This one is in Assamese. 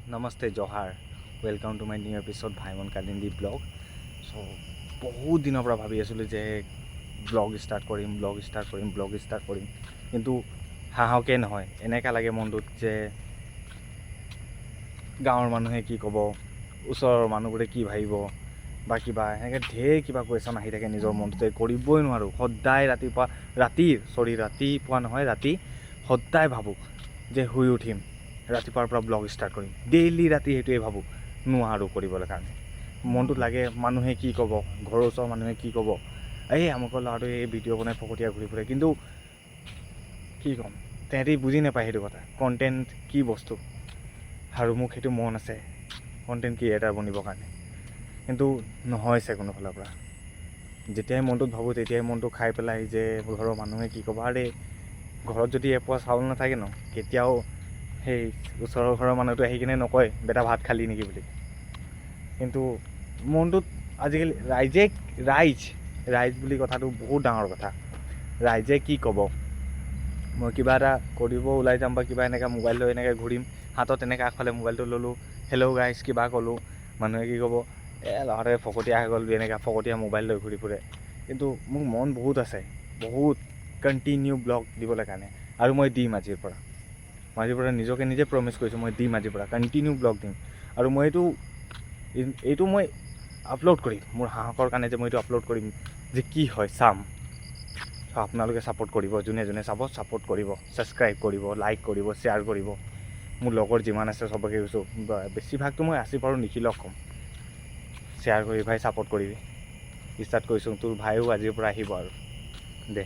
Namaste Johar. Welcome to my new episode Bhaimon Kalindi blog. So বহুত দিনৰ পৰা ভাবি আছিলোঁ যে ব্লগ ষ্টাৰ্ট কৰিম কিন্তু সাহসে নহয়। এনেকা লাগে মনটোত যে গাঁৱৰ মানুহে কি ক'ব, ওচৰৰ মানুহবোৰে কি ভাবিব বা কিবা এনেকৈ ঢেৰ কিবা কুৱেশ্যন আহি থাকে নিজৰ মনটোতে। কৰিবই নোৱাৰোঁ। সদায় ৰাতি সদায় ভাবোঁ যে শুই উঠিম, ৰাতিপুৱাৰ পৰা ব্লগ ষ্টাৰ্ট কৰিম। ডেইলি ৰাতি সেইটোৱে ভাবোঁ, নোৱাৰোঁ কৰিবলৈ কাৰণে। মনটোত লাগে মানুহে কি ক'ব, ঘৰৰ ওচৰৰ মানুহে কি ক'ব, এই আমুকৰ ল'ৰাটোৱে এই ভিডিঅ' বনাই ফকতীয়া ঘূৰি ফুৰে। কিন্তু কি ক'ম, তেহেঁতি বুজি নাপায় সেইটো কথা, কণ্টেণ্ট কি বস্তু। আৰু মোক সেইটো মন আছে কণ্টেণ্ট ক্ৰিয়েটাৰ বনিবৰ কাৰণে, কিন্তু নহয়ছে কোনো ফালৰ পৰা। যেতিয়াই মনটোত ভাবোঁ তেতিয়াই মনটো খাই পেলাই যে ঘৰৰ মানুহে কি ক'ব। আৰে ঘৰত যদি এপোৱা চাউল নাথাকে ন, কেতিয়াও সেই ওচৰৰ ঘৰৰ মানুহটো আহি কিনে নকয় বেটা ভাত খালি নেকি বুলি। কিন্তু মনটোত আজিকালি ৰাইজ বুলি কথাটো বহুত ডাঙৰ কথা। ৰাইজে কি ক'ব, মই কিবা এটা কৰিব ওলাই যাম বা কিবা এনেকৈ মোবাইল লৈ এনেকৈ ঘূৰিম, হাতত এনেকৈ আগফালে মোবাইলটো ল'লোঁ, হেল্ল' গাইজ কিবা ক'লোঁ, মানুহে কি ক'ব, ল'ৰাটোৱে ফকতীয়া হৈ গ'ল, এনেকৈ ফকতীয়া মোবাইল লৈ ঘূৰি ফুৰে। কিন্তু মোক মন বহুত আছে, বহুত কণ্টিনিউ ব্লগ দিবলৈ কাৰণে। আৰু মই দিম আজিৰ পৰা নিজকে নিজে প্ৰমিছ কৰিছোঁ, মই দিম আজিৰ পৰা কণ্টিনিউ ব্লগ দিম। আৰু মই এইটো মই আপলোড কৰিম, মোৰ সাহসৰ কাৰণে যে মই এইটো আপলোড কৰিম যে কি হয় চাম। আপোনালোকে ছাপোৰ্ট কৰিব, যোনে চাব ছাপোৰ্ট কৰিব, ছাবস্ক্ৰাইব কৰিব, লাইক কৰিব, শ্বেয়াৰ কৰিব। মোৰ লগৰ যিমান আছে চবকে কৈছোঁ, বেছিভাগটো মই আছি পাৰোঁ নিখিলক ক'ম, শ্বেয়াৰ কৰি ভাই ছাপোৰ্ট কৰিবি। ষ্টাৰ্ট কৰিছোঁ, তোৰ ভাইও আজিৰ পৰা আহিব আৰু দে।